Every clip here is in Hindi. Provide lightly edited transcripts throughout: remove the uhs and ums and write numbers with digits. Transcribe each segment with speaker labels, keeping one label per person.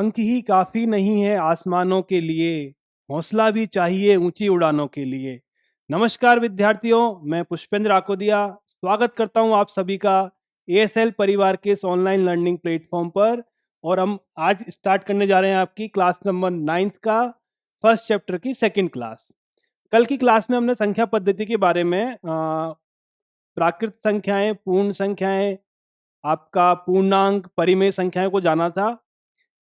Speaker 1: पंख ही काफी नहीं है आसमानों के लिए, हौसला भी चाहिए ऊंची उड़ानों के लिए। नमस्कार विद्यार्थियों, मैं पुष्पेंद्र आकोदिया स्वागत करता हूं आप सभी का एएसएल परिवार के इस ऑनलाइन लर्निंग प्लेटफॉर्म पर। और हम आज स्टार्ट करने जा रहे हैं आपकी क्लास नंबर 9th का फर्स्ट चैप्टर की सेकंड क्लास। कल की क्लास में हमने संख्या पद्धति के बारे में प्राकृत संख्याएं, पूर्ण संख्याएं, आपका पूर्णांक, परिमेय संख्याओं को जाना था।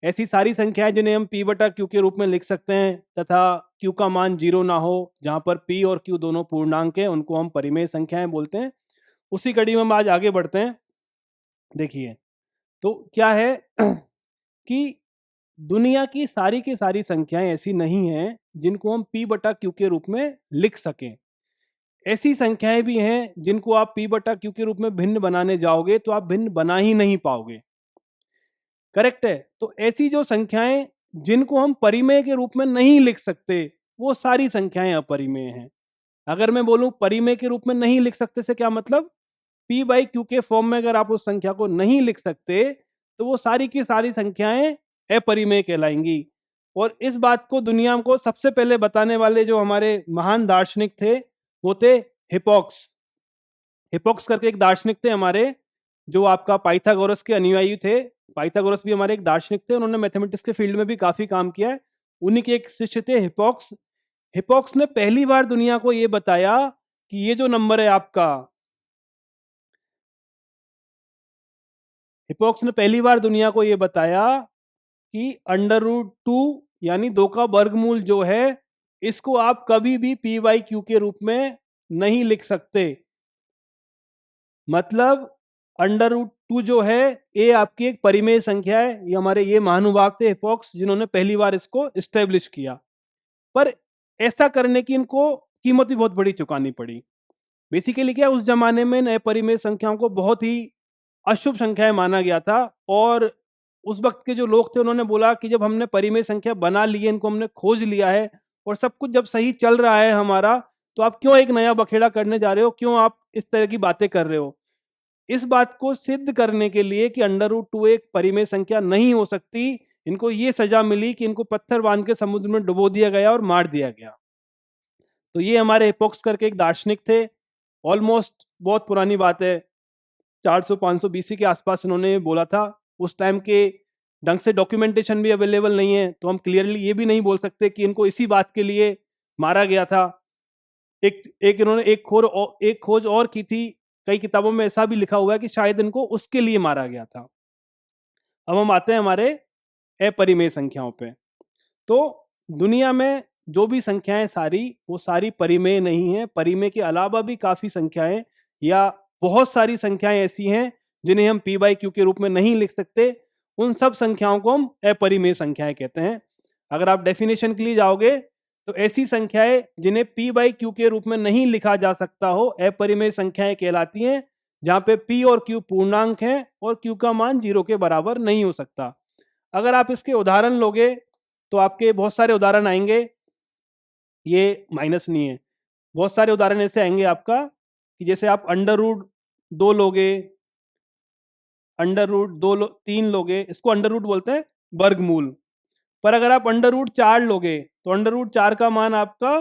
Speaker 1: ऐसी सारी संख्याएं जिन्हें हम p बटा क्यू के रूप में लिख सकते हैं तथा q का मान 0 ना हो, जहां पर p और q दोनों पूर्णांक हैं, उनको हम परिमेय संख्याएं बोलते हैं। उसी कड़ी में हम आज आगे बढ़ते हैं। देखिए तो क्या है कि दुनिया की सारी संख्याएं ऐसी नहीं हैं जिनको हम p बटा क्यू के रूप में लिख सकें। ऐसी संख्याएं भी हैं जिनको आप p बटा क्यू के रूप में भिन्न बनाने जाओगे तो आप भिन्न बना ही नहीं पाओगे। करेक्ट है। तो ऐसी जो संख्याएं जिनको हम परिमेय के रूप में नहीं लिख सकते, वो सारी संख्याएं अपरिमेय हैं। अगर मैं बोलूं परिमेय के रूप में नहीं लिख सकते से क्या मतलब, p बाई क्यू के फॉर्म में अगर आप उस संख्या को नहीं लिख सकते तो वो सारी की सारी संख्याएं अपरिमेय कहलाएंगी। और इस बात को दुनिया को सबसे पहले बताने वाले जो हमारे महान दार्शनिक थे वो थे हिप्पॉक्स। हिप्पॉक्स करके एक दार्शनिक थे हमारे, जो आपका पाइथागोरस के अनुयायी थे। पाइथागोरस भी हमारे एक दार्शनिक थे, उन्होंने मैथमेटिक्स के फील्ड में भी काफी काम किया है। उन्हीं के एक शिष्य थे हिप्पॉक्स। हिप्पॉक्स ने पहली बार दुनिया को ये बताया कि ये जो नंबर है आपका, हिप्पॉक्स ने पहली बार दुनिया को ये बताया कि अंडर रूट 2 यानी 2 का वर्गमूल जो है, इसको आप कभी भी p बाई क्यू के रूप में नहीं लिख सकते। मतलब अंडर रूट 2 जो है ये आपकी एक परिमेय संख्या है। ये हमारे ये महानुभाव थे हिप्पॉक्स, जिन्होंने पहली बार इसको इस्टेब्लिश किया। पर ऐसा करने की इनको कीमत भी बहुत बड़ी चुकानी पड़ी। बेसिकली क्या, उस जमाने में नए परिमेय संख्याओं को बहुत ही अशुभ संख्याएं माना गया था। और उस वक्त के जो लोग थे उन्होंने बोला कि जब हमने परिमेय संख्या बना ली है, इनको हमने खोज लिया है और सब कुछ जब सही चल रहा है हमारा, तो आप क्यों एक नया बखेड़ा करने जा रहे हो, क्यों आप इस तरह की बातें कर रहे हो। इस बात को सिद्ध करने के लिए कि अंडर रूट 2 एक परिमेय संख्या नहीं हो सकती, इनको ये सजा मिली कि इनको पत्थर बांध के समुद्र में डुबो दिया गया और मार दिया गया। तो ये हमारे हिप्पॉक्स करके एक दार्शनिक थे। ऑलमोस्ट बहुत पुरानी बात है, 400-500 बीसी के आसपास इन्होंने बोला था। उस टाइम के ढंग से डॉक्यूमेंटेशन भी अवेलेबल नहीं है, तो हम क्लियरली ये भी नहीं बोल सकते कि इनको इसी बात के लिए मारा गया था। एक इन्होंने एक खोज और की थी। कई किताबों में ऐसा भी लिखा हुआ है कि शायद इनको उसके लिए मारा गया था। अब हम आते हैं हमारे अपरिमेय संख्याओं पे। तो दुनिया में जो भी संख्याएं सारी, वो सारी परिमेय नहीं है। परिमेय के अलावा भी काफी संख्याएं या बहुत सारी संख्याएं ऐसी हैं जिन्हें हम p बाई क्यू के रूप में नहीं लिख सकते। उन सब संख्याओं को हम अपरिमेय संख्याएं कहते हैं। अगर आप डेफिनेशन के लिए जाओगे तो ऐसी संख्याएं जिन्हें p बाई क्यू के रूप में नहीं लिखा जा सकता हो, अपरिमेय संख्याएं कहलाती हैं, जहां पे p और q पूर्णांक हैं और q का मान 0 के बराबर नहीं हो सकता। अगर आप इसके उदाहरण लोगे तो आपके बहुत सारे उदाहरण आएंगे। ये माइनस नहीं है, बहुत सारे उदाहरण ऐसे आएंगे आपका कि जैसे आप अंडर रूट 2 लोगे, अंडर रूट 3 लोगे, इसको अंडर रूट बोलते हैं वर्गमूल। पर अगर आप अंडर रूट 4 लोगे तो अंडर रूट 4 का मान आपका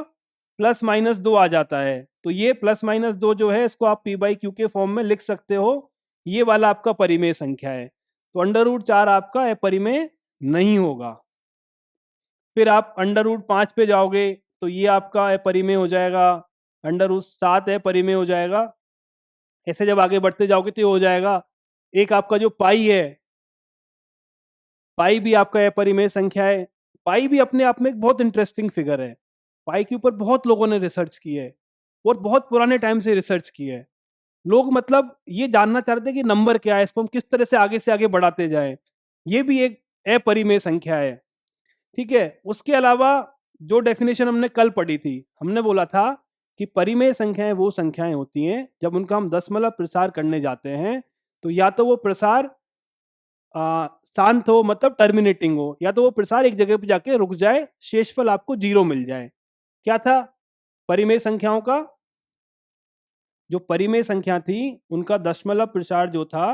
Speaker 1: +-2 आ जाता है। तो ये +-2 जो है, इसको आप p बाई क्यू के फॉर्म में लिख सकते हो। ये वाला आपका परिमेय संख्या है। तो अंडर रूट 4 आपका अपरिमेय नहीं होगा। फिर आप अंडर रूट 5 पे जाओगे तो ये आपका अपरिमेय हो जाएगा। अंडर रूट 7 अपरिमेय हो जाएगा। ऐसे जब आगे बढ़ते जाओगे तो ये हो जाएगा। एक आपका जो पाई है, पाई भी आपका अपरिमेय संख्या है। पाई भी अपने आप में एक बहुत इंटरेस्टिंग फिगर है। पाई के ऊपर बहुत लोगों ने रिसर्च की है और बहुत पुराने टाइम से रिसर्च की है। लोग मतलब ये जानना चाहते हैं कि नंबर क्या है, इसको हम किस तरह से आगे बढ़ाते जाएं। ये भी एक अपरिमेय संख्या है। ठीक है। उसके अलावा जो डेफिनेशन हमने कल पढ़ी थी, हमने बोला था कि परिमेय संख्याएं वो संख्याएं होती हैं जब उनका हम दशमलव प्रसार करने जाते हैं तो या तो वो प्रसार शांत हो, मतलब टर्मिनेटिंग हो, या तो वो प्रसार एक जगह पे जाके रुक जाए, शेषफल आपको 0 मिल जाए। क्या था परिमेय संख्याओं का? जो परिमेय संख्या थी उनका दशमलव प्रसार जो था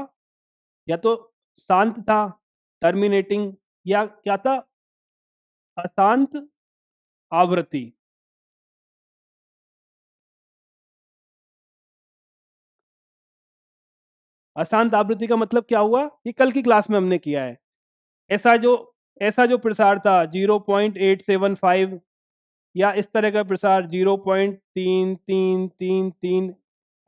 Speaker 1: या तो शांत था, टर्मिनेटिंग, या क्या था, अशांत आवृत्ति। अशांत आवृत्ति का मतलब क्या हुआ, ये कल की क्लास में हमने किया है। ऐसा जो ऐसा जो प्रसार था 0.875 या इस तरह का प्रसार 0.3333,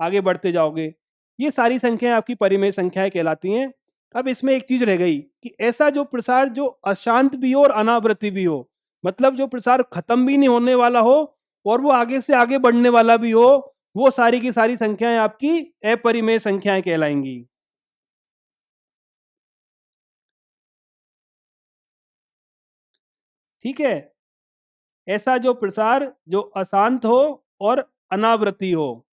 Speaker 1: आगे बढ़ते जाओगे, ये सारी संख्याएं आपकी परिमेय संख्याएं कहलाती हैं। अब इसमें एक चीज रह गई कि ऐसा जो प्रसार जो अशांत भी हो और अनावृत्ति भी हो, मतलब जो प्रसार खत्म भी नहीं होने वाला हो और वो आगे से आगे बढ़ने वाला भी हो, वो सारी की सारी संख्याएं आपकी अपरिमेय संख्याएं कहलाएंगी। ठीक है, ऐसा जो प्रसार जो अशांत हो और अनावृत्ति हो,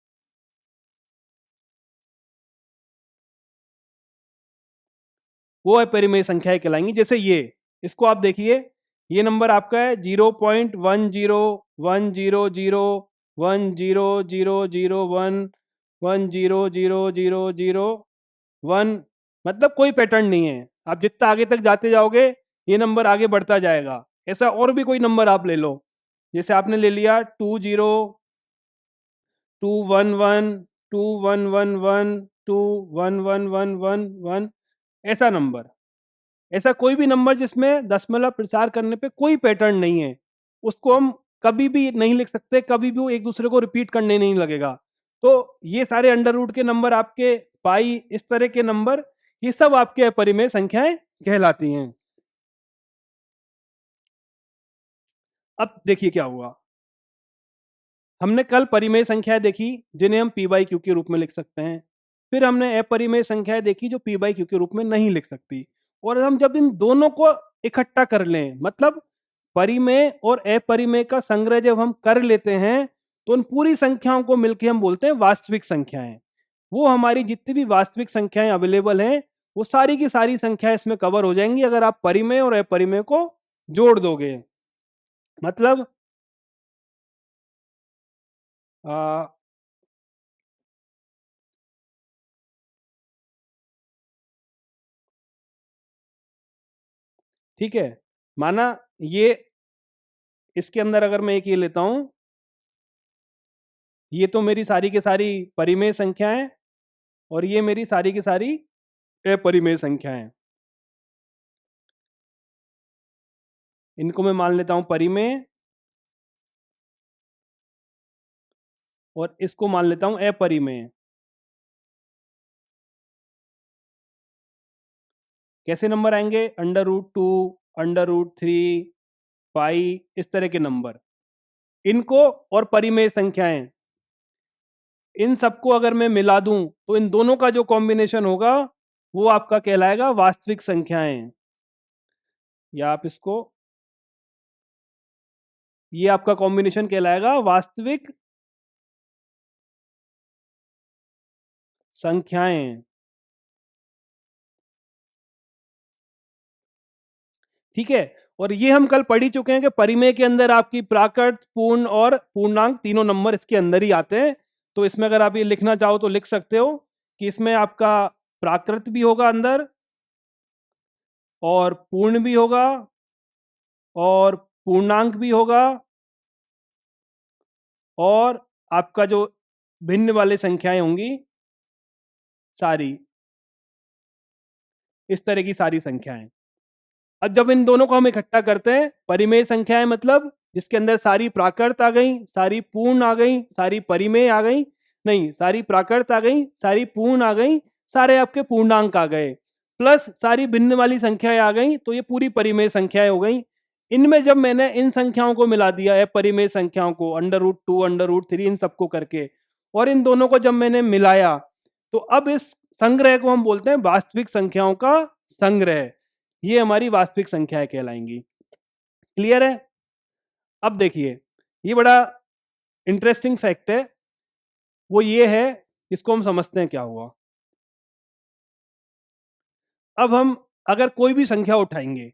Speaker 1: वो अपरिमेय संख्याएं कहलाएंगी। जैसे ये, इसको आप देखिए, ये नंबर आपका है 0.1010100001, मतलब कोई पैटर्न नहीं है। आप जितना आगे तक जाते जाओगे ये नंबर आगे बढ़ता जाएगा। ऐसा और भी कोई नंबर आप ले लो, जैसे आपने ले लिया 20, 211, 2111, 21111, ऐसा नंबर, ऐसा कोई भी नंबर जिसमें दशमलव प्रचार करने पे कोई पैटर्न नहीं है, उसको हम कभी भी नहीं लिख सकते, कभी भी वो एक दूसरे को रिपीट करने नहीं लगेगा। तो ये सारे अंडर रूट के नंबर आपके, पाई, इस तरह के नंबर, ये सब आपके अपरिमेय संख्याएं कहलाती हैं। अब देखिए क्या हुआ, हमने कल परिमेय संख्याएं देखी जिन्हें हम पी बाई क्यू के रूप में लिख सकते हैं। फिर हमने अपरिमेय संख्याएं देखी जो पी बाई क्यू के रूप में नहीं लिख सकती। और हम जब इन दोनों को इकट्ठा कर लें, मतलब परिमेय और अपरिमेय का संग्रह जब हम कर लेते हैं, तो उन पूरी संख्याओं को मिलकर हम बोलते हैं वास्तविक संख्याएं। वो हमारी जितनी भी वास्तविक संख्याएं अवेलेबल हैं, वो सारी की सारी संख्याएं इसमें कवर हो जाएंगी अगर आप परिमेय और अपरिमेय को जोड़ दोगे। मतलब आ, ठीक है, माना ये, इसके अंदर अगर मैं एक ये लेता हूं, ये तो मेरी सारी की सारी परिमेय संख्या है और ये मेरी सारी की सारी अपरिमेय संख्या है। इनको मैं मान लेता हूं परिमेय और इसको मान लेता हूं अपरिमेय। कैसे नंबर आएंगे, √2, √3, पाई, इस तरह के नंबर, इनको और परिमेय संख्याएं, इन सबको अगर मैं मिला दूं तो इन दोनों का जो कॉम्बिनेशन होगा वो आपका कहलाएगा वास्तविक संख्याएं। या आप इसको, ये आपका कॉम्बिनेशन कहलाएगा वास्तविक संख्याएं। ठीक है, और ये हम कल पढ़ ही चुके हैं कि परिमेय के अंदर आपकी प्राकृत, पूर्ण और पूर्णांक तीनों नंबर इसके अंदर ही आते हैं। तो इसमें अगर आप ये लिखना चाहो तो लिख सकते हो कि इसमें आपका प्राकृत भी होगा अंदर, और पूर्ण भी होगा, और पूर्णांक भी होगा, और आपका जो भिन्न वाले संख्याएं होंगी सारी, इस तरह की सारी संख्याएं। अब जब इन दोनों को हम इकट्ठा करते हैं, परिमेय संख्याएं मतलब जिसके अंदर सारी प्राकृत आ गई, सारी पूर्ण आ गई, सारी परिमेय आ गई, नहीं, सारी प्राकृत आ गई, सारी पूर्ण आ गई, सारे आपके पूर्णांक आ गए, प्लस सारी भिन्न वाली संख्याएं आ गई, तो ये पूरी परिमेय संख्याएं हो गई। इनमें जब मैंने इन संख्याओं को मिला दिया है, परिमेय संख्याओं को, √2, √3, इन सबको करके, और इन दोनों को जब मैंने मिलाया, तो अब इस संग्रह को हम बोलते हैं वास्तविक संख्याओं का संग्रह। ये हमारी वास्तविक संख्याएं कहलाएंगी। क्लियर है? अब देखिए, ये बड़ा इंटरेस्टिंग फैक्ट है, वो ये है, इसको हम समझते हैं क्या हुआ। अब हम अगर कोई भी संख्या उठाएंगे,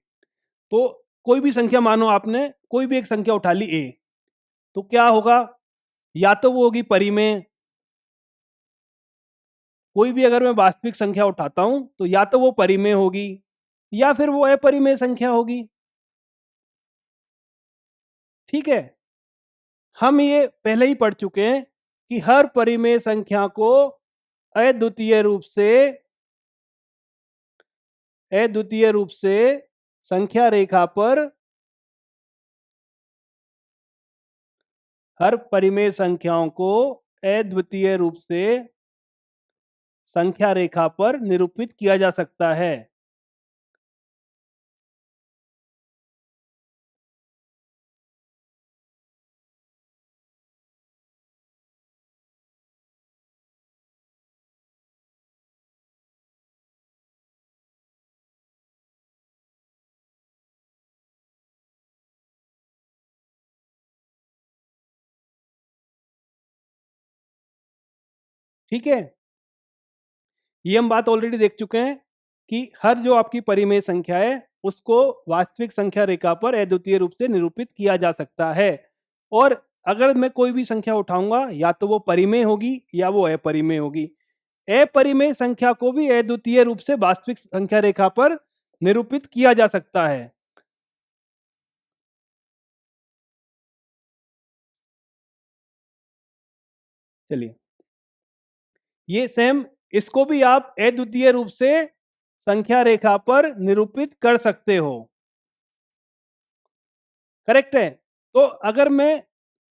Speaker 1: तो कोई भी संख्या, मानो आपने कोई भी एक संख्या उठा ली ए, तो क्या होगा, या तो वो होगी परिमेय, कोई भी अगर मैं वास्तविक संख्या उठाता हूं तो या तो वो परिमेय होगी या फिर वो अपरिमेय संख्या होगी। ठीक है, हम ये पहले ही पढ़ चुके हैं कि हर परिमेय संख्या को अद्वितीय रूप से संख्या रेखा पर, हर परिमेय संख्याओं को अद्वितीय रूप से संख्या रेखा पर निरूपित किया जा सकता है। ठीक है, ये हम बात ऑलरेडी देख चुके हैं कि हर जो आपकी परिमेय संख्या है उसको वास्तविक संख्या रेखा पर अद्वितीय रूप से निरूपित किया जा सकता है। और अगर मैं कोई भी संख्या उठाऊंगा या तो वो परिमेय होगी या वो अपरिमेय होगी। अपरिमेय संख्या को भी अद्वितीय रूप से वास्तविक संख्या रेखा पर निरूपित किया जा सकता है। चलिए, ये सेम, इसको भी आप अद्वितीय रूप से संख्या रेखा पर निरूपित कर सकते हो। करेक्ट है। तो अगर मैं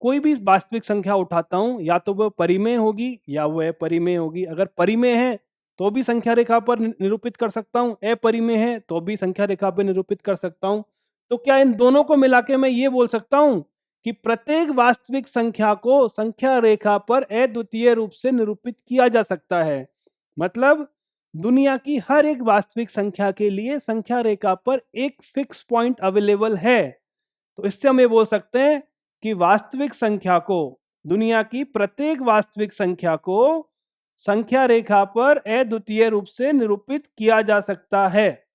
Speaker 1: कोई भी वास्तविक संख्या उठाता हूं या तो वह परिमेय होगी या वह अपरिमेय होगी। अगर परिमेय है तो भी संख्या रेखा पर निरूपित कर सकता हूं, अपरिमेय है तो भी संख्या रेखा पर निरूपित कर सकता हूं। तो क्या इन दोनों को मिला के मैं ये बोल सकता हूं कि प्रत्येक वास्तविक संख्या को संख्या रेखा पर अद्वितीय रूप से निरूपित किया जा सकता है। मतलब दुनिया की हर एक वास्तविक संख्या के लिए संख्या रेखा पर एक फिक्स पॉइंट अवेलेबल है। तो इससे हम ये बोल सकते हैं कि वास्तविक संख्या को, दुनिया की प्रत्येक वास्तविक संख्या को संख्या रेखा पर अद्वितीय रूप से निरूपित किया जा सकता है।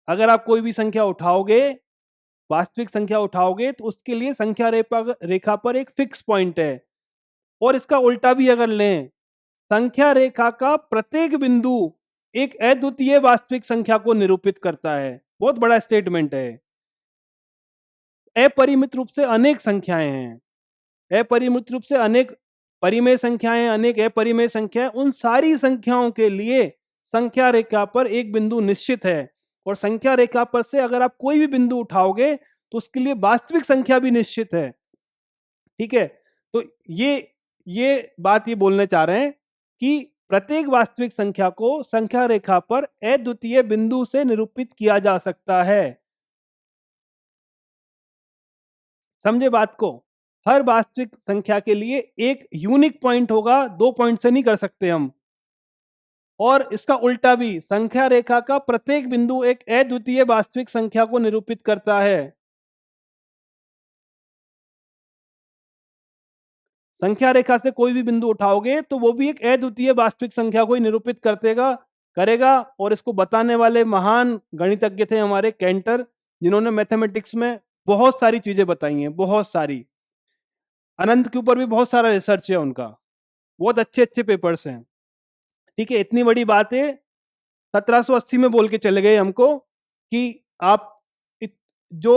Speaker 1: अगर आप कोई भी संख्या उठाओगे, वास्तविक संख्या उठाओगे, तो उसके लिए संख्या रेखा पर एक फिक्स पॉइंट है। और इसका उल्टा भी अगर लें, संख्या रेखा का प्रत्येक बिंदु एक अद्वितीय वास्तविक संख्या को निरूपित करता है। बहुत बड़ा स्टेटमेंट है। अपरिमित रूप से अनेक संख्याएं हैं, अपरिमित रूप से अनेक परिमेय संख्याएं, अनेक अपरिमेय संख्याएं, उन सारी संख्याओं के लिए संख्या रेखा पर एक बिंदु निश्चित है। और संख्या रेखा पर से अगर आप कोई भी बिंदु उठाओगे तो उसके लिए वास्तविक संख्या भी निश्चित है। ठीक है, तो ये बात ये बोलना चाह रहे हैं कि प्रत्येक वास्तविक संख्या को संख्या रेखा पर अद्वितीय बिंदु से निरूपित किया जा सकता है। समझे बात को? हर वास्तविक संख्या के लिए एक यूनिक पॉइंट होगा, दो पॉइंट से नहीं कर सकते हम। और इसका उल्टा भी, संख्या रेखा का प्रत्येक बिंदु एक अद्वितीय वास्तविक संख्या को निरूपित करता है। संख्या रेखा से कोई भी बिंदु उठाओगे तो वो भी एक अद्वितीय वास्तविक संख्या को ही निरूपित करेगा। और इसको बताने वाले महान गणितज्ञ थे हमारे कैंटर, जिन्होंने मैथमेटिक्स में बहुत सारी चीजें बताई हैं, बहुत सारी। अनंत के ऊपर भी बहुत सारा रिसर्च है उनका, बहुत अच्छे अच्छे पेपर्स हैं। ठीक है, इतनी बड़ी बात है, 1780 में बोल के चले गए हमको कि आप जो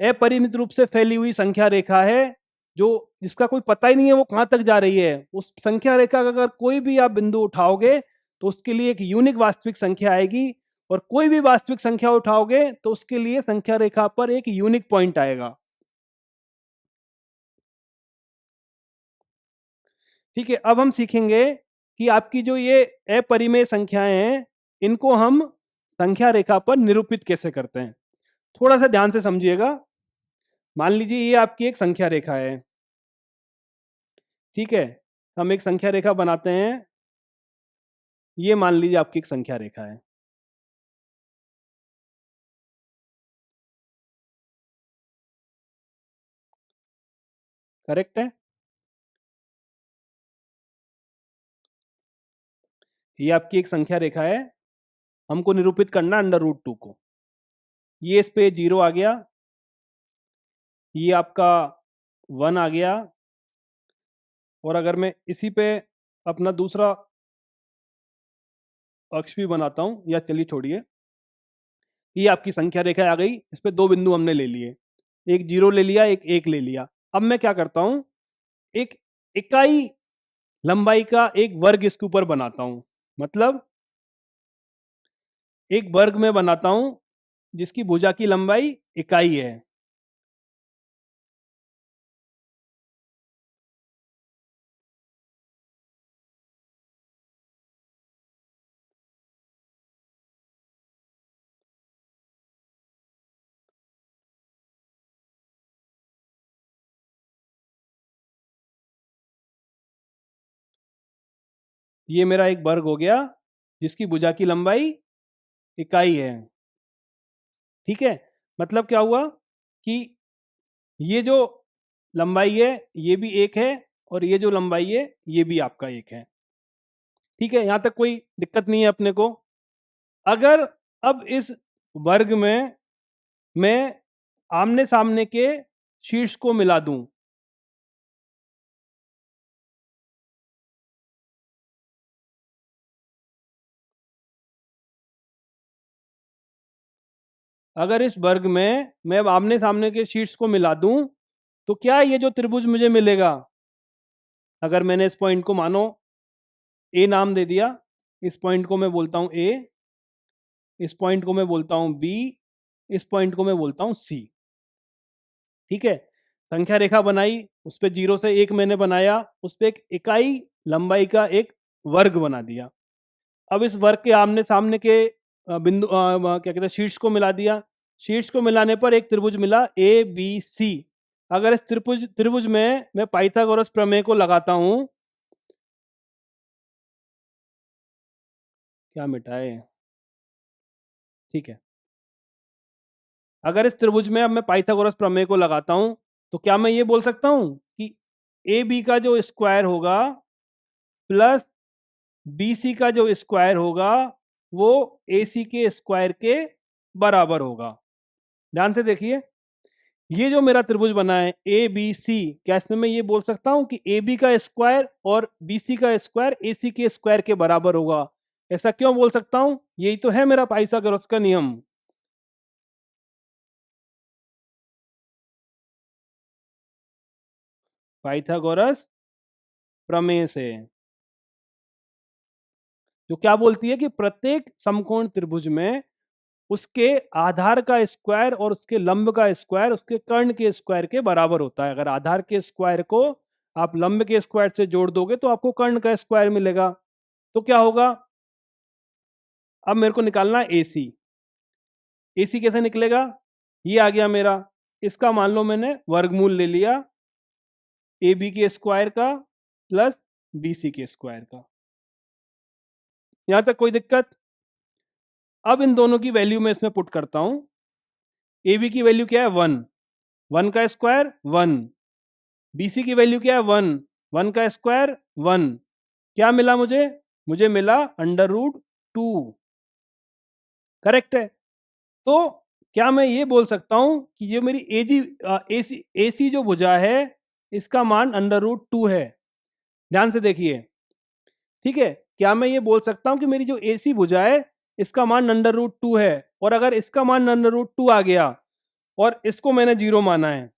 Speaker 1: अपरिमित रूप से फैली हुई संख्या रेखा है, जो जिसका कोई पता ही नहीं है वो कहां तक जा रही है, उस संख्या रेखा का अगर कोई भी आप बिंदु उठाओगे तो उसके लिए एक यूनिक वास्तविक संख्या आएगी। और कोई भी वास्तविक संख्या उठाओगे तो उसके लिए संख्या रेखा पर एक यूनिक पॉइंट आएगा। ठीक है, अब हम सीखेंगे कि आपकी जो ये अपरिमेय संख्याएं हैं, इनको हम संख्या रेखा पर निरूपित कैसे करते हैं। थोड़ा सा ध्यान से समझिएगा। मान लीजिए ये आपकी एक संख्या रेखा है। ठीक है, हम एक संख्या रेखा बनाते हैं। ये मान लीजिए आपकी एक संख्या रेखा है। करेक्ट है? ये आपकी एक संख्या रेखा है, हमको निरूपित करना अंडर रूट 2 को। ये इस पे 0 आ गया, ये आपका 1 आ गया। और अगर मैं इसी पे अपना दूसरा अक्ष भी बनाता हूं, या चलिए छोड़िए, ये आपकी संख्या रेखा आ गई, इस पे दो बिंदु हमने ले लिए, एक 0 ले लिया, एक 1 ले लिया। अब मैं क्या करता हूं, एक इकाई लंबाई का एक वर्ग इसके ऊपर बनाता हूं, मतलब एक वर्ग में बनाता हूं जिसकी भुजा की लंबाई इकाई है। ये मेरा एक वर्ग हो गया जिसकी भुजा की लंबाई इकाई है। ठीक है, मतलब क्या हुआ कि ये जो लंबाई है ये भी एक है, और ये जो लंबाई है ये भी आपका एक है। ठीक है, यहां तक कोई दिक्कत नहीं है अपने को। अगर अब इस वर्ग में मैं आमने सामने के शीर्ष को मिला दूं, अगर इस वर्ग में मैं अब आमने सामने के शीर्ष को मिला दूं, तो क्या ये जो त्रिभुज मुझे मिलेगा, अगर मैंने इस पॉइंट को मानो ए नाम दे दिया, इस पॉइंट को मैं बोलता हूं ए, इस पॉइंट को मैं बोलता हूं बी, इस पॉइंट को मैं बोलता हूं सी। ठीक है, संख्या रेखा बनाई, उस पर 0 से 1 मैंने बनाया, उस पर एक इकाई लंबाई का एक वर्ग बना दिया। अब इस वर्ग के आमने सामने के बिंदु क्या कहते हैं, शीर्ष को मिला दिया। शीर्ष को मिलाने पर एक त्रिभुज मिला ए बी सी। अगर इस त्रिभुज त्रिभुज में मैं पाइथागोरस प्रमेय को लगाता हूं, क्या मिटाए, ठीक है, अगर इस त्रिभुज में अब मैं पाइथागोरस प्रमेय को लगाता हूं, तो क्या मैं ये बोल सकता हूं कि ए बी का जो स्क्वायर होगा प्लस बी सी का जो स्क्वायर होगा वो ए सी के स्क्वायर के बराबर होगा। ध्यान से देखिए, ये जो मेरा त्रिभुज बना है ए बी सी, क्या इसमें मैं ये बोल सकता हूं कि ए बी का स्क्वायर और बी सी का स्क्वायर ए सी के स्क्वायर के बराबर होगा? ऐसा क्यों बोल सकता हूं? यही तो है मेरा पाइथागोरस का नियम। पाइथागोरस प्रमेय से, जो क्या बोलती है कि प्रत्येक समकोण त्रिभुज में उसके आधार का स्क्वायर और उसके लंब का स्क्वायर उसके कर्ण के स्क्वायर के बराबर होता है। अगर आधार के स्क्वायर को आप लंब के स्क्वायर से जोड़ दोगे तो आपको कर्ण का स्क्वायर मिलेगा। तो क्या होगा, अब मेरे को निकालना है एसी। एसी कैसे निकलेगा, ये आ गया मेरा, इसका मान लो मैंने वर्गमूल ले लिया ए बी के स्क्वायर का प्लस बी सी के स्क्वायर का। यहां तक कोई दिक्कत? अब इन दोनों की वैल्यू मैं इसमें पुट करता हूं। ए बी की वैल्यू क्या है, 1, 1 का स्क्वायर 1, बीसी की वैल्यू क्या है, 1, 1 का स्क्वायर 1। क्या मिला मुझे, मुझे मिला √2। करेक्ट है। तो क्या मैं ये बोल सकता हूं कि ये मेरी एसी जो भुजा है इसका मान √2 है? ध्यान से देखिए, ठीक है, क्या मैं ये बोल सकता हूं कि मेरी जो एसी भुजा है इसका मान √2 है? और अगर इसका मान √2 आ गया और इसको मैंने 0 माना है,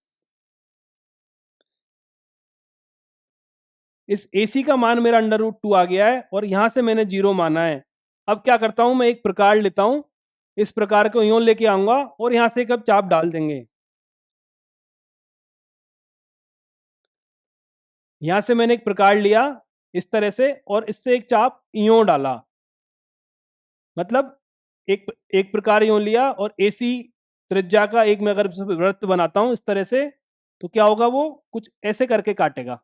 Speaker 1: इस AC का मान मेरा √2 आ गया है और यहां से मैंने 0 माना है। अब क्या करता हूं, मैं एक प्रकार लेता हूं, इस प्रकार को यूं लेके आऊंगा और यहां से एक अब चाप डाल देंगे। यहां से मैंने एक प्रकार लिया इस तरह से और इससे एक चाप यूं डाला, मतलब एक एक प्रकार यूं लिया और AC त्रिज्या का एक मैं अगर वृत्त बनाता हूं इस तरह से, तो क्या होगा, वो कुछ ऐसे करके काटेगा।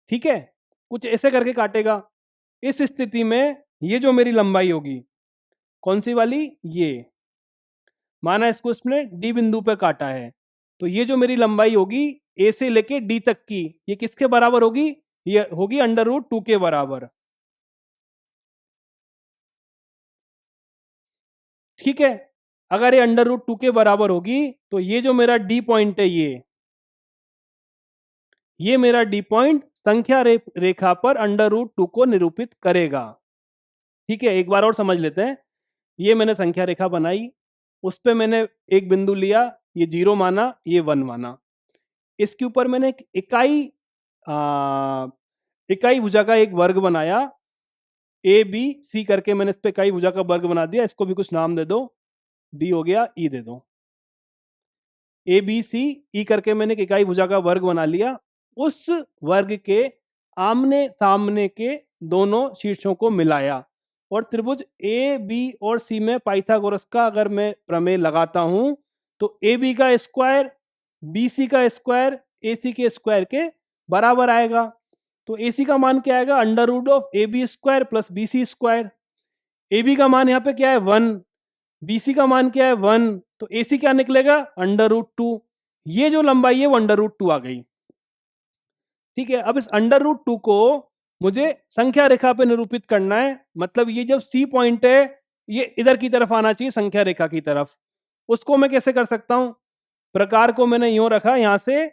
Speaker 1: ठीक है, कुछ ऐसे करके काटेगा। इस स्थिति में ये जो मेरी लंबाई होगी, कौन सी वाली, ये, माना इसको इसने डी बिंदु पे काटा है, तो ये जो मेरी लंबाई होगी ए से लेके डी तक की, ये किसके बराबर होगी, ये होगी √2 के बराबर। ठीक है, अगर ये √2 के बराबर होगी तो ये जो मेरा डी पॉइंट है, ये मेरा डी पॉइंट संख्या रेखा पर अंडर रूट 2 को निरूपित करेगा। ठीक है, एक बार और समझ लेते हैं। ये मैंने संख्या रेखा बनाई, उस पे मैंने एक बिंदु लिया, ये 0 माना, ये 1 माना। इसके ऊपर मैंने एक इकाई भुजा का एक वर्ग बनाया, ए बी सी करके मैंने इस पे इकाई भुजा का वर्ग बना दिया। इसको भी कुछ नाम दे दो, डी हो गया, ई दे दो। ए बी सी ई करके मैंने एक इकाई भुजा का वर्ग बना लिया। उस वर्ग के आमने सामने के दोनों शीर्षों को मिलाया और त्रिभुज ए बी और सी में पाइथागोरस का अगर मैं प्रमेय लगाता हूं तो ए बी का स्क्वायर बी सी का स्क्वायर ए सी के स्क्वायर के बराबर आएगा। तो ए सी का मान क्या आएगा? Under root of A B square plus B C square. A B का मान यहाँ पे क्या है? 1। बी सी का मान क्या है? 1। तो ए सी क्या निकलेगा? Under root 2। ये जो लंबाई है वो अंडर रूट 2 आ गई। ठीक है, अब इस अंडर रूट 2 को मुझे संख्या रेखा पे निरूपित करना है। मतलब ये जो सी पॉइंट है ये इधर की तरफ आना चाहिए, संख्या रेखा की तरफ। उसको मैं कैसे कर सकता हूं? प्रकार को मैंने यूं रखा यहां से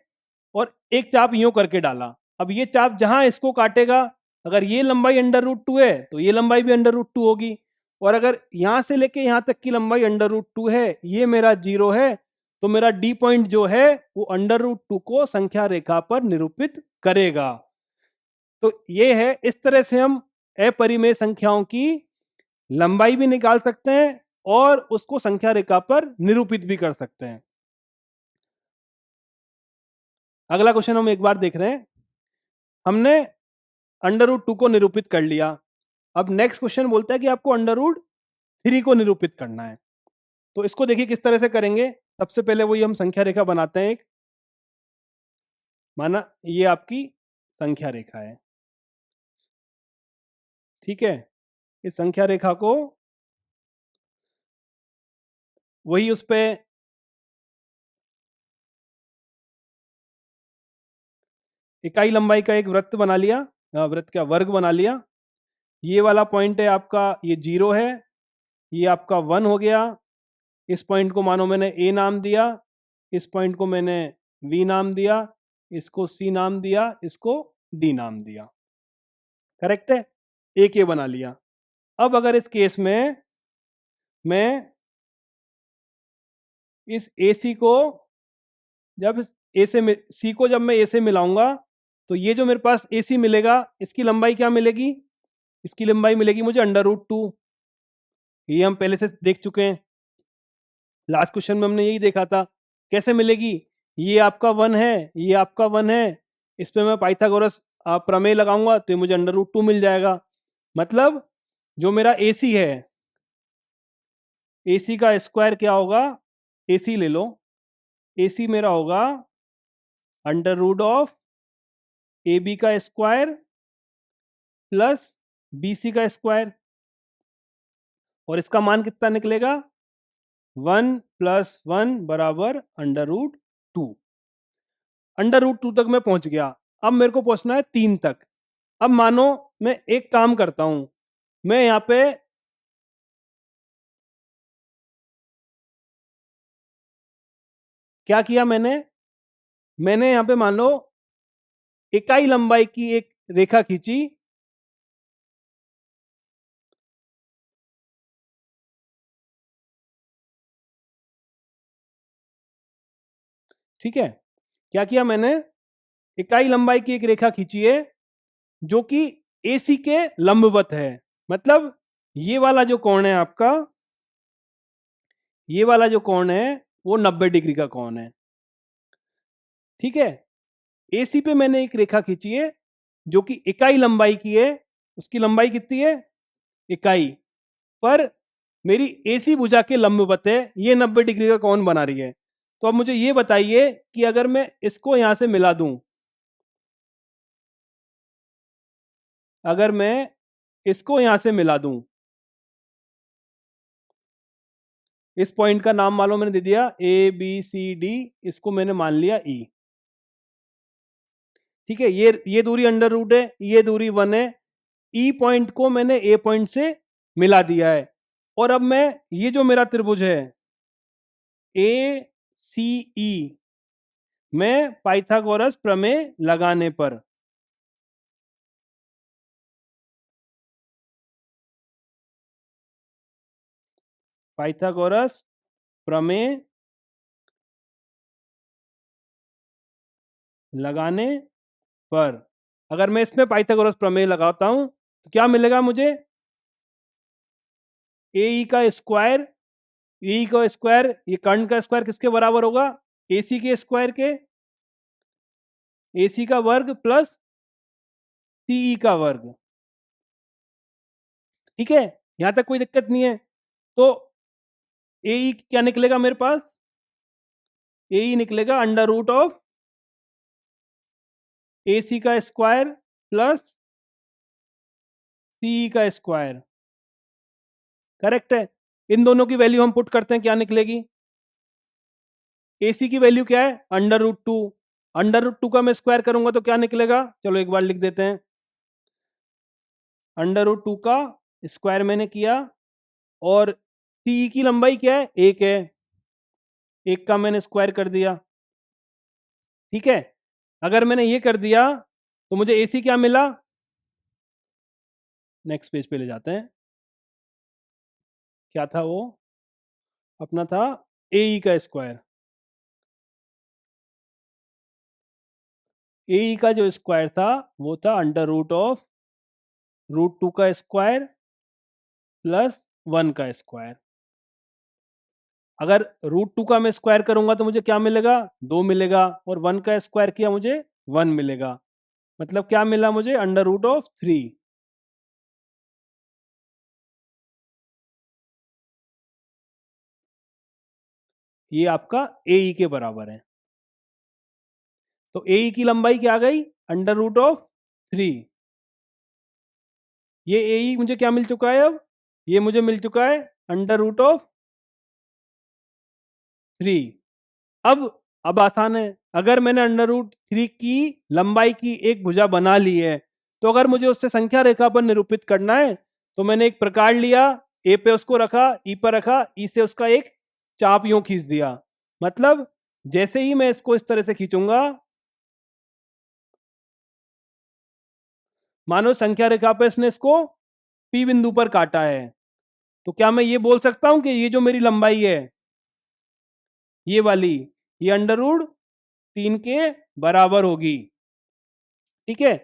Speaker 1: और एक चाप यूं करके डाला। अब ये चाप जहां इसको काटेगा, अगर ये लंबाई अंडर रूट 2 है तो ये लंबाई भी अंडर रूट 2 होगी। और अगर यहां से लेके यहां तक की लंबाई अंडर रूट 2 है, ये मेरा 0 है, तो मेरा डी पॉइंट जो है वो अंडर रूट 2 को संख्या रेखा पर निरूपित करेगा। तो ये है, इस तरह से हम अपरिमेय संख्याओं की लंबाई भी निकाल सकते हैं और उसको संख्या रेखा पर निरूपित भी कर सकते हैं। अगला क्वेश्चन हम एक बार देख रहे हैं। हमने अंडर रूट 2 को निरूपित कर लिया। अब नेक्स्ट क्वेश्चन बोलता है कि आपको अंडर रूट 3 को निरूपित करना है। तो इसको देखिए किस तरह से करेंगे। सबसे पहले वही हम संख्या रेखा बनाते हैं। एक माना ये आपकी संख्या रेखा है, ठीक है। इस संख्या रेखा को वही उस पे इकाई लंबाई का एक वृत्त बना लिया, वृत्त का वर्ग बना लिया। ये वाला पॉइंट है आपका, ये 0 है, ये आपका 1 हो गया। इस पॉइंट को मानो मैंने ए नाम दिया, इस पॉइंट को मैंने बी नाम दिया, इसको सी नाम दिया, इसको डी नाम दिया। करेक्ट है, एक ये बना लिया। अब अगर इस केस में मैं इस ए सी को जब ए से सी को जब मैं ए से मिलाऊंगा तो ये जो मेरे पास ए सी मिलेगा, इसकी लंबाई क्या मिलेगी? इसकी लंबाई मिलेगी मुझे अंडर रूट 2। ये हम पहले से देख चुके हैं, लास्ट क्वेश्चन में हमने यही देखा था। कैसे मिलेगी? ये आपका 1 है, ये आपका 1 है, इस पे मैं पाइथागोरस प्रमेय लगाऊंगा तो ये मुझे अंडर रूट 2 मिल जाएगा। मतलब जो मेरा ए सी है, ए सी का स्क्वायर क्या होगा? ए सी ले लो, ए सी मेरा होगा under root of A B का स्क्वायर प्लस बी सी का स्क्वायर। और इसका मान कितना निकलेगा? 1 + 1 बराबर अंडर रूट 2। अंडर रूट 2 तक मैं पहुंच गया। अब मेरे को पहुंचना है 3 तक। अब मानो मैं एक काम करता हूं, मैं यहां पे क्या किया मैंने यहां पे मान लो इकाई लंबाई की एक रेखा खींची। ठीक है, क्या किया मैंने? इकाई लंबाई की एक रेखा खींची है जो कि एसी के लंबवत है। मतलब ये वाला जो कोण है आपका, ये वाला जो कोण है वो 90 डिग्री का कोण है। ठीक है, एसी पे मैंने एक रेखा खींची है जो कि इकाई लंबाई की है। उसकी लंबाई कितनी है? इकाई। पर मेरी एसी भुजा के लंबवत है, ये 90 डिग्री का कोण बना रही है। तो अब मुझे ये बताइए कि अगर मैं इसको यहां से मिला दूं, अगर मैं इसको यहां से मिला दूं, इस पॉइंट का नाम मालूम मैंने दे दिया ए बी सी डी, इसको मैंने मान लिया ई। ठीक है, ये दूरी अंडर रूट है, ये दूरी 1 है। ई पॉइंट को मैंने ए पॉइंट से मिला दिया है। और अब मैं ये जो मेरा त्रिभुज है ए सी ई, मैं पाइथागोरस प्रमेय लगाने पर पाइथागोरस प्रमेय लगाने पर, अगर मैं इसमें पाइथागोरस प्रमेय लगाता हूं तो क्या मिलेगा मुझे? ए ई का स्क्वायर, ए का स्क्वायर, ये कर्ण का स्क्वायर किसके बराबर होगा? ए सी के स्क्वायर के, ए सी का वर्ग प्लस सी ई का वर्ग। ठीक है, यहां तक कोई दिक्कत नहीं है। तो ए ई क्या निकलेगा मेरे पास? ए ई निकलेगा अंडर रूट ऑफ ए सी का स्क्वायर प्लस सी ई का स्क्वायर। करेक्ट है। इन दोनों की वैल्यू हम पुट करते हैं, क्या निकलेगी? ए सी की वैल्यू क्या है? Under root two. Under root two का मैं स्क्वायर करूंगा तो क्या निकलेगा? चलो एक बार लिख देते हैं। अंडर रूट टू का स्क्वायर मैंने किया, और सी ई की लंबाई क्या है? एक है, एक का मैंने स्क्वायर कर दिया। ठीक है, अगर मैंने ये कर दिया तो मुझे ए सी क्या मिला? नेक्स्ट पेज पे ले जाते हैं। क्या था वो? अपना था ए ई का स्क्वायर। ए ई का जो स्क्वायर था वो था under root of root two का स्क्वायर प्लस वन का स्क्वायर। अगर रूट टू का मैं स्क्वायर करूंगा तो मुझे क्या मिलेगा? दो मिलेगा, और वन का स्क्वायर किया मुझे वन मिलेगा। मतलब क्या मिला मुझे? Under root of three. ये आपका ए ई के बराबर है। तो ए ई की लंबाई क्या आ गई? Under root of three. ये ए ई मुझे क्या मिल चुका है अब? ये मुझे मिल चुका है अंडर रूट ऑफ थ्री। अब आसान है। अगर मैंने अंडर रूट थ्री की लंबाई की एक भुजा बना ली है, तो अगर मुझे उससे संख्या रेखा पर निरूपित करना है तो मैंने एक प्रकार लिया, ए पे उसको रखा, ई पर रखा, ई से उसका एक चाप यूं खींच दिया। मतलब जैसे ही मैं इसको इस तरह से खींचूंगा, मानो संख्या रेखा पर इसने इसको पी बिंदु पर काटा है, तो क्या मैं ये बोल सकता हूं कि ये जो मेरी लंबाई है, ये वाली, ये अंडर रूट तीन के बराबर होगी। ठीक है,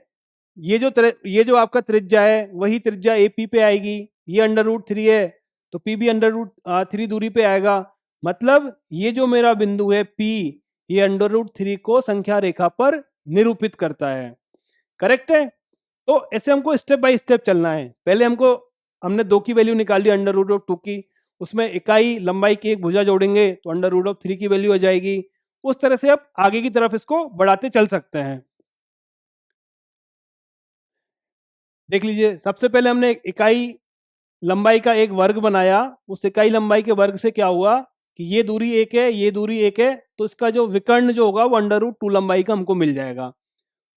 Speaker 1: ये जो आपका त्रिज्या है वही त्रिज्या ए पी पे आएगी। ये अंडर रूट थ्री है तो पी भी अंडर रूट थ्री दूरी पे आएगा। मतलब ये जो मेरा बिंदु है पी, ये अंडर रूट थ्री को संख्या रेखा पर निरूपित करता है। करेक्ट है। तो ऐसे हमको स्टेप बाय स्टेप चलना है। पहले हमने दो की वैल्यू निकाली अंडर रूट ऑफ टू की, उसमें इकाई लंबाई की एक भुजा जोड़ेंगे तो अंडर रूट ऑफ थ्री की वैल्यू आ जाएगी। उस तरह से आप आगे की तरफ इसको बढ़ाते चल सकते हैं। देख लीजिए, सबसे पहले हमने एक इकाई लंबाई का एक वर्ग बनाया। उस इकाई लंबाई के वर्ग से क्या हुआ कि ये दूरी एक है, ये दूरी एक है, तो इसका जो विकर्ण जो होगा वो अंडर रूट टू लंबाई का हमको मिल जाएगा।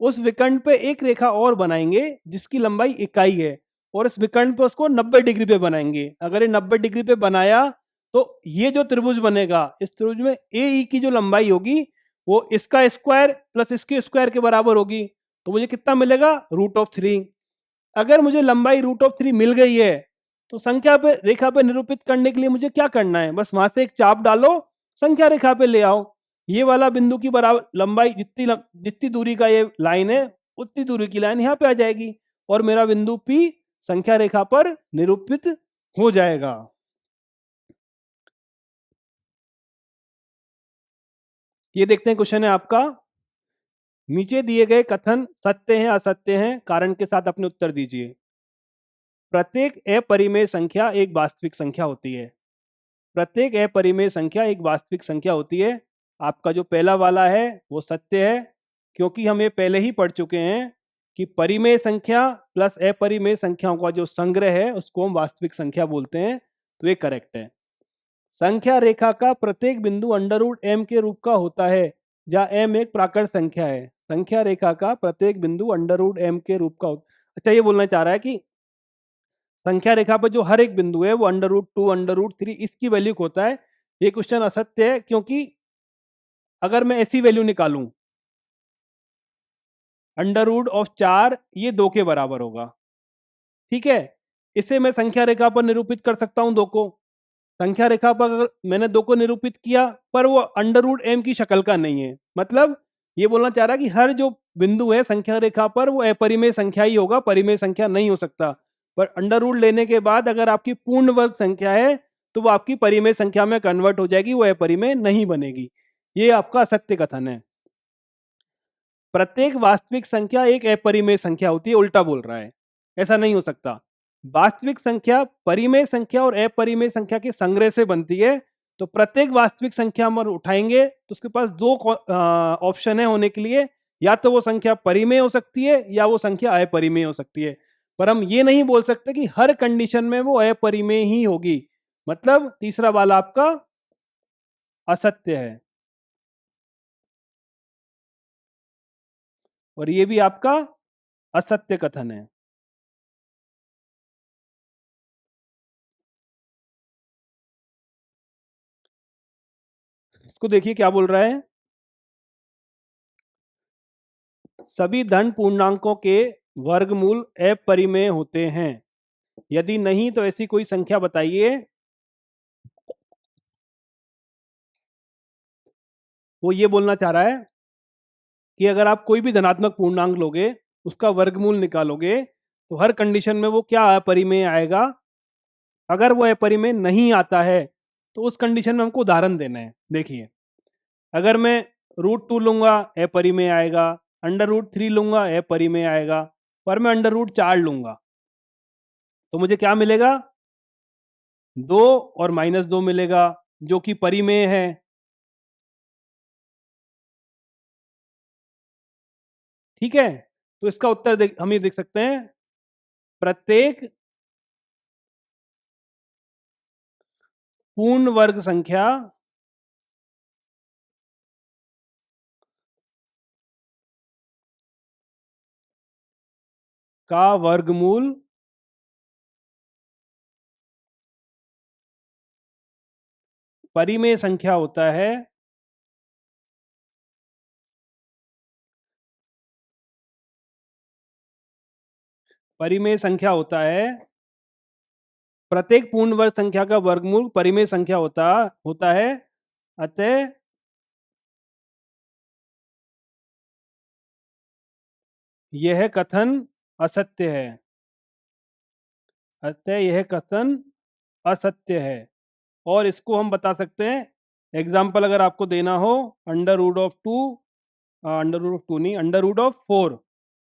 Speaker 1: उस विकर्ण पे एक रेखा और बनाएंगे जिसकी लंबाई इकाई है, और इस विकर्ण पे उसको 90 डिग्री पे बनाएंगे। अगर ये 90 डिग्री पे बनाया तो ये जो त्रिभुज बनेगा, इस त्रिभुज में ए ई की जो लंबाई होगी वो इसका स्क्वायर प्लस इसके स्क्वायर के बराबर होगी। तो मुझे कितना मिलेगा? Root of three. अगर मुझे लंबाई रूट ऑफ थ्री मिल गई है तो संख्या पे रेखा पे निरूपित करने के लिए मुझे क्या करना है? बस वहां से एक चाप डालो, संख्या रेखा पे ले आओ। ये वाला बिंदु की बराबर लंबाई जितनी दूरी का ये लाइन है, उतनी दूरी की लाइन यहाँ पे आ जाएगी, और मेरा बिंदु P संख्या रेखा पर निरूपित हो जाएगा। ये देखते हैं क्वेश्चन है आपका। नीचे दिए गए कथन सत्य हैं असत्य हैं, कारण के साथ अपने उत्तर दीजिए। प्रत्येक अपरिमेय संख्या एक वास्तविक संख्या होती है। प्रत्येक अपरिमेय संख्या एक वास्तविक संख्या होती है। आपका जो पहला वाला है वो सत्य है, क्योंकि हम ये पहले ही पढ़ चुके हैं कि परिमेय संख्या प्लस अपरिमेय संख्याओं का जो संग्रह है उसको हम वास्तविक संख्या बोलते हैं। तो ये करेक्ट है। संख्या रेखा का प्रत्येक बिंदु अंडर रूट एम के रूप का होता है, जहाँ एम एक प्राकृत संख्या है। संख्या रेखा का प्रत्येक बिंदु अंडर रूट एम के रूप का होता। अच्छा, ये बोलना चाह रहा है कि संख्या रेखा पर जो हर एक बिंदु है वो under root two, under root three इसकी वैल्यू होता है। ये क्वेश्चन असत्य है, क्योंकि अगर मैं ऐसी वैल्यू निकालूं, अंडर रूट ऑफ चार ये दो के बराबर होगा। ठीक है, इसे मैं संख्या रेखा पर निरूपित कर सकता हूं दो को। संख्या रेखा पर अगर मैंने 2 को निरूपित किया पर वो अंडर रूट m की शक्ल का नहीं है, मतलब ये बोलना चाह रहा है कि हर जो बिंदु है संख्या रेखा पर वो अपरिमेय संख्या ही होगा, परिमेय संख्या नहीं हो सकता। पर अंडर रूट लेने के बाद अगर आपकी पूर्ण वर्ग संख्या है तो वो आपकी परिमेय संख्या में कन्वर्ट हो जाएगी, वो अपरिमेय नहीं बनेगी। ये आपका असत्य कथन है। प्रत्येक वास्तविक संख्या एक अपरिमेय संख्या होती है, उल्टा बोल रहा है, ऐसा नहीं हो सकता। वास्तविक संख्या परिमेय संख्या और अपरिमेय संख्या के संग्रह से बनती है। तो प्रत्येक वास्तविक संख्या हम उठाएंगे तो उसके पास दो ऑप्शन है होने के लिए, या तो वो संख्या परिमेय हो सकती है या वो संख्या अपरिमेय हो सकती है। पर हम ये नहीं बोल सकते कि हर कंडीशन में वो अपरिमेय ही होगी, मतलब तीसरा वाला आपका असत्य है और ये भी आपका असत्य कथन है। इसको देखिए क्या बोल रहा है। सभी धन पूर्णांकों के वर्गमूल अपरिमेय होते हैं, यदि नहीं तो ऐसी कोई संख्या बताइए। वो ये बोलना चाह रहा है कि अगर आप कोई भी धनात्मक पूर्णांक लोगे, उसका वर्गमूल निकालोगे, तो हर कंडीशन में वो क्या अपरिमेय आएगा। अगर वो अपरिमेय नहीं आता है तो उस कंडीशन में हमको उदाहरण देना है। देखिए, अगर मैं √2 लूंगा अपरिमेय आएगा, √3 लूंगा अपरिमेय आएगा, पर मैं √4 लूंगा तो मुझे क्या मिलेगा, 2 और -2 मिलेगा जो कि परिमेय है। ठीक है, तो इसका उत्तर हम ये देख सकते हैं, प्रत्येक पूर्ण वर्ग संख्या का वर्गमूल परिमेय संख्या होता है। परिमेय संख्या होता है, प्रत्येक पूर्ण वर्ग संख्या का वर्गमूल परिमेय संख्या होता होता है। अतः यह कथन असत्य है। अतः यह कथन असत्य है। और इसको हम बता सकते हैं, एग्जाम्पल अगर आपको देना हो, √2, √2 नहीं, √4,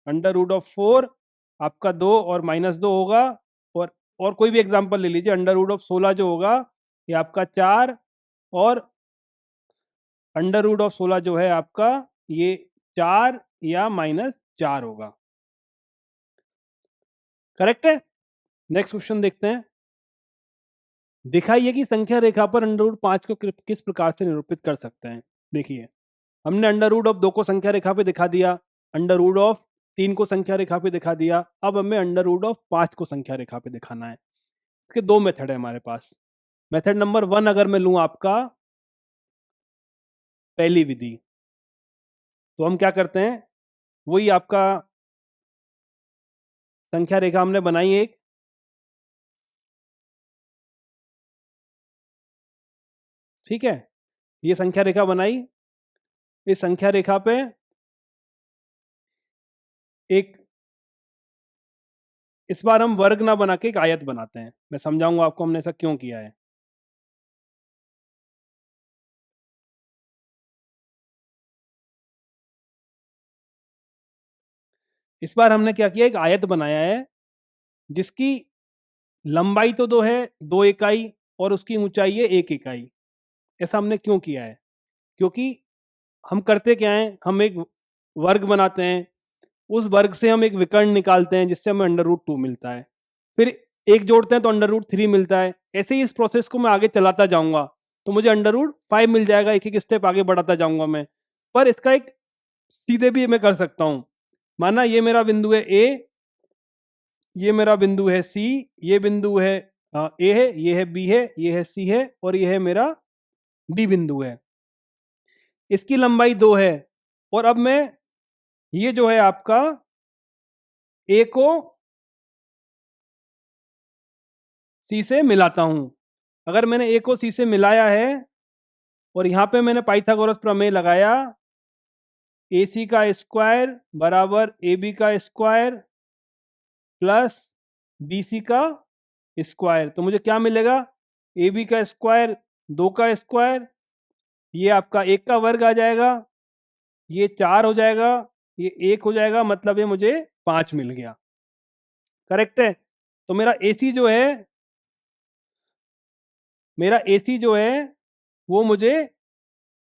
Speaker 1: √4 आपका 2 और -2 होगा। और कोई भी एग्जाम्पल ले लीजिए, √16 जो होगा ये आपका 4, और √16 जो है आपका ये 4 या -4 होगा। करेक्ट है। नेक्स्ट क्वेश्चन देखते हैं। दिखाइए कि संख्या रेखा पर √5 को किस प्रकार से निरूपित कर सकते हैं। देखिए, हमने √2 को संख्या रेखा पे दिखा दिया, √3 को संख्या रेखा पे दिखा दिया, अब हमें √5 को संख्या रेखा पे दिखाना है। इसके दो मेथड है हमारे पास। मेथड नंबर 1 अगर मैं लूं आपका पहली विधि, तो हम क्या करते हैं, वही आपका संख्या रेखा हमने बनाई एक, ठीक है, ये संख्या रेखा बनाई। इस संख्या रेखा पे एक, इस बार हम वर्ग ना बना के एक आयत बनाते हैं। मैं समझाऊंगा आपको हमने ऐसा क्यों किया है। इस बार हमने क्या किया, एक आयत बनाया है जिसकी लंबाई तो 2 है, 2 इकाई, और उसकी ऊंचाई है 1 इकाई। ऐसा हमने क्यों किया है, क्योंकि हम करते क्या है, हम एक वर्ग बनाते हैं, उस वर्ग से हम एक विकर्ण निकालते हैं जिससे हमें √2 मिलता है, फिर एक जोड़ते हैं तो √3 मिलता है। ऐसे ही इस प्रोसेस को मैं आगे चलाता जाऊंगा तो मुझे √5 मिल जाएगा, एक एक स्टेप आगे बढ़ाता जाऊंगा मैं। पर इसका एक सीधे भी मैं कर सकता हूं। माना ये मेरा बिंदु है ए, ये मेरा बिंदु है सी, ये बिंदु है ए है, ये है बी है, ये है सी है, और ये है मेरा डी बिंदु है। इसकी लंबाई 2 है, और अब मैं ये जो है आपका ए को सी से मिलाता हूं। अगर मैंने ए को सी से मिलाया है और यहाँ पे मैंने पाइथागोरस प्रमेय लगाया, ए सी का स्क्वायर बराबर ए बी का स्क्वायर प्लस बी सी का स्क्वायर, तो मुझे क्या मिलेगा? ए बी का स्क्वायर 2 का स्क्वायर, ये आपका 1 का वर्ग आ जाएगा, ये 4 हो जाएगा, ये 1 हो जाएगा, मतलब ये मुझे 5 मिल गया। करेक्ट है? तो मेरा AC जो है, मेरा AC जो है वो मुझे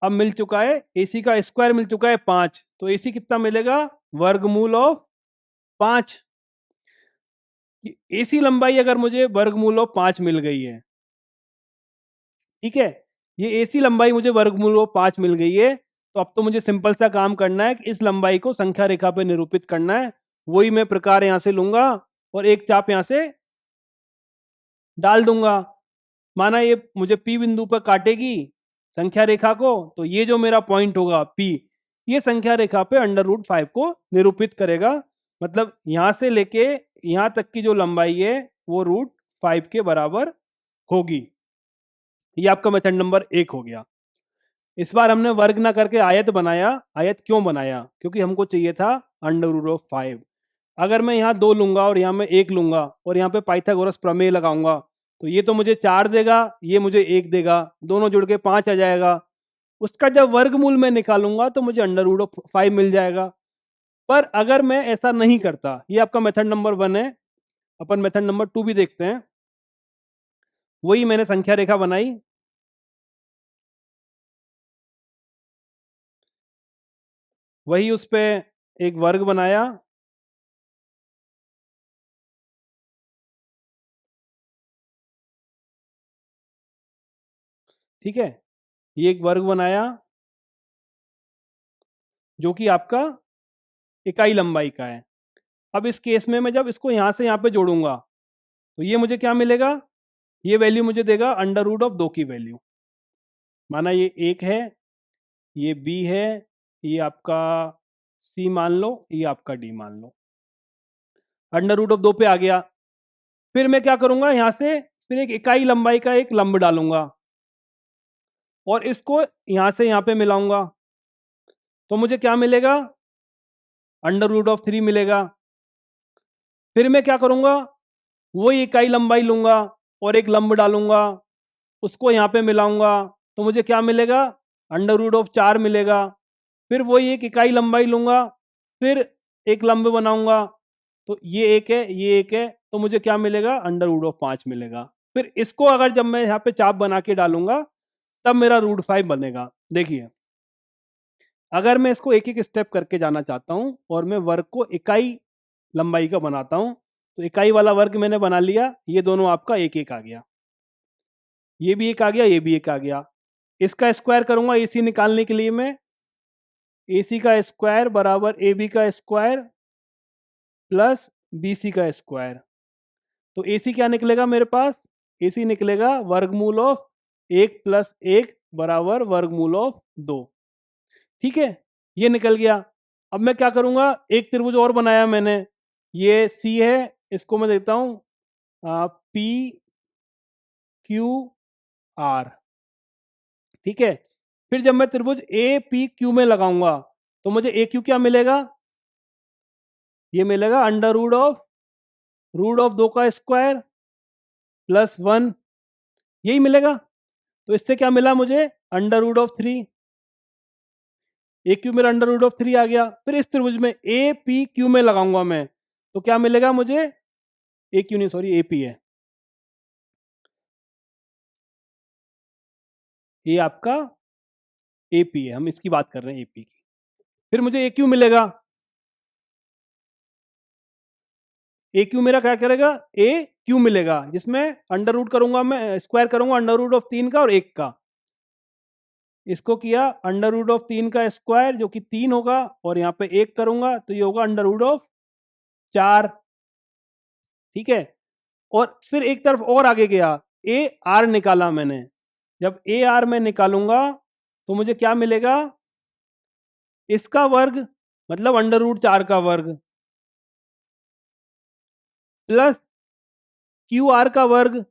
Speaker 1: अब मिल चुका है, AC का स्क्वायर मिल चुका है 5, तो AC कितना मिलेगा? वर्गमूल ऑफ 5। AC लंबाई अगर मुझे वर्गमूल ऑफ 5 मिल गई है, ठीक है, ये AC लंबाई मुझे वर्गमूल ऑफ 5 मिल गई है, तो अब तो मुझे सिंपल सा काम करना है कि इस लंबाई को संख्या रेखा पे निरूपित करना है। वही मैं प्रकार यहां से लूंगा और एक चाप यहां से डाल दूंगा। माना ये मुझे P बिंदु पर काटेगी संख्या रेखा को, तो ये जो मेरा पॉइंट होगा P, ये संख्या रेखा पे √5 को निरूपित करेगा। मतलब यहां से लेके यहां तक की जो लंबाई है वो √5 के बराबर होगी। ये आपका मेथड नंबर 1 हो गया। इस बार हमने वर्ग ना करके आयत बनाया। आयत क्यों बनाया? क्योंकि हमको चाहिए था √5। अगर मैं यहाँ 2 लूंगा और यहाँ मैं 1 लूंगा और यहाँ पे पाइथागोरस प्रमेय लगाऊंगा, तो ये तो मुझे 4 देगा, ये मुझे 1 देगा, दोनों जुड़ के 5 आ जाएगा। उसका जब वर्गमूल मैं निकालूंगा तो मुझे √5 मिल जाएगा। पर अगर मैं ऐसा नहीं करता, ये आपका मेथड नंबर 1 है, अपन मेथड नंबर 2 भी देखते हैं। वही मैंने संख्या रेखा बनाई, वही उस पे एक वर्ग बनाया, ठीक है, ये एक वर्ग बनाया जो कि आपका इकाई लंबाई का है। अब इस केस में मैं जब इसको यहां से यहां पे जोड़ूंगा, तो ये मुझे क्या मिलेगा? ये वैल्यू मुझे देगा √2 की वैल्यू। माना ये 1 है, ये B है, ये आपका C मान लो, ये आपका D मान लो। √2 पे आ गया। फिर मैं क्या करूंगा? यहां से फिर एक इकाई लंबाई का एक लंब डालूंगा और इसको यहां से यहां पे मिलाऊंगा, तो मुझे क्या मिलेगा? √3 मिलेगा। फिर मैं क्या करूंगा? वही इकाई लंबाई लूंगा और एक लंब डालूंगा, उसको यहाँ पे मिलाऊंगा, तो मुझे क्या मिलेगा? √4 मिलेगा। फिर वही एक इकाई लंबाई लूंगा, फिर एक लंब बनाऊंगा, तो ये एक है, ये एक है, तो मुझे क्या मिलेगा? √5 मिलेगा। फिर इसको अगर जब मैं यहाँ पे चाप बना के डालूंगा, तब मेरा √5 बनेगा। देखिए, अगर मैं इसको एक एक स्टेप करके जाना चाहता हूँ और मैं वर्ग को इकाई लंबाई का बनाता हूँ, तो इकाई वाला वर्ग मैंने बना लिया, ये दोनों आपका एक एक आ गया, ये भी एक आ गया, ये भी एक आ गया। इसका स्क्वायर करूंगा AC निकालने के लिए मैं, AC का स्क्वायर बराबर AB का स्क्वायर प्लस BC का स्क्वायर, तो AC क्या निकलेगा मेरे पास? AC निकलेगा वर्गमूल ऑफ 1 + 1 बराबर वर्गमूल ऑफ 2। ठीक है, ये निकल गया। अब मैं क्या करूंगा? एक त्रिभुज और बनाया मैंने, ये C है, इसको मैं देता हूं PQR। ठीक है, फिर जब मैं त्रिभुज APQ में लगाऊंगा, तो मुझे AQ क्या मिलेगा? ये मिलेगा √2 का स्क्वायर प्लस 1, यही मिलेगा। तो इससे क्या मिला मुझे? √3। AQ मेरा √3 आ गया। फिर इस त्रिभुज में APQ में लगाऊंगा मैं, तो क्या मिलेगा मुझे? AQ नहीं, सॉरी, AP है, ये आपका AP है, हम इसकी बात कर रहे हैं, AP की। फिर मुझे AQ मिलेगा, AQ मेरा क्या करेगा? AQ मिलेगा, जिसमें अंडर रूट करूंगा मैं, स्क्वायर करूंगा √3 का और 1 का। इसको किया √3 का स्क्वायर जो कि 3 होगा, और यहाँ पे 1 करूंगा तो ये होगा √4। ठीक है, और फिर एक तरफ और आगे गया, AR निकाला मैंने। जब AR में निकालूंगा तो मुझे क्या मिलेगा? इसका वर्ग, मतलब √4 का वर्ग प्लस QR का वर्ग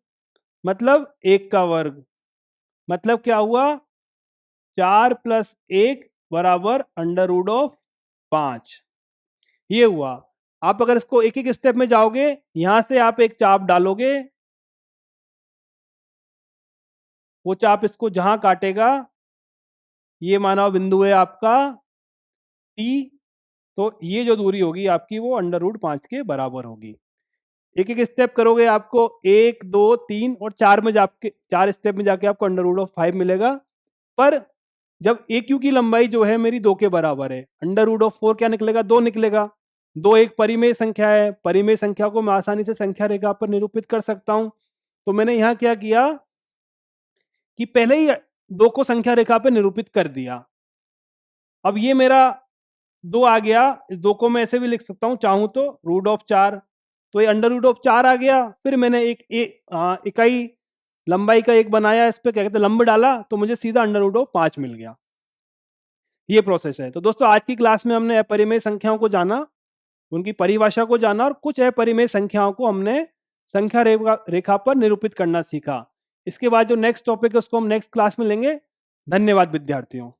Speaker 1: मतलब 1 का वर्ग, मतलब क्या हुआ, 4 + 1 बराबर √5, ये हुआ। आप अगर इसको एक एक स्टेप में जाओगे, यहां से आप एक चाप डालोगे, वो चाप इसको जहां काटेगा, ये माना बिंदु है आपका T, तो ये जो दूरी होगी आपकी वो √5 के बराबर होगी। एक एक स्टेप करोगे, आपको 1 2 3 और 4 में जाके, 4 स्टेप में जाके आपको √5 मिलेगा। पर जब ए क्यू की लंबाई जो है मेरी 2 के बराबर है, √4 क्या निकलेगा, 2 निकलेगा। 2 एक परिमेय संख्या है, परिमेय संख्या को मैं आसानी से संख्या रेखा पर निरूपित कर सकता हूं। तो मैंने यहां क्या किया कि पहले ही 2 को संख्या रेखा पर निरूपित कर दिया। अब ये मेरा 2 आ गया, इस 2 को मैं ऐसे भी लिख सकता हूं चाहूं तो, √4, तो ये √4 आ गया। फिर मैंने एक इकाई लंबाई का एक बनाया, इस पे क्या कहते हैं लंब डाला, तो मुझे सीधा √5 मिल गया। ये प्रोसेस है। तो दोस्तों आज की क्लास में हमने अपरिमेय संख्याओं को जाना, उनकी परिभाषा को जाना, और कुछ अपरिमेय संख्याओं को हमने संख्या रेखा पर निरूपित करना सीखा। इसके बाद जो नेक्स्ट टॉपिक है उसको हम नेक्स्ट क्लास में लेंगे। धन्यवाद विद्यार्थियों।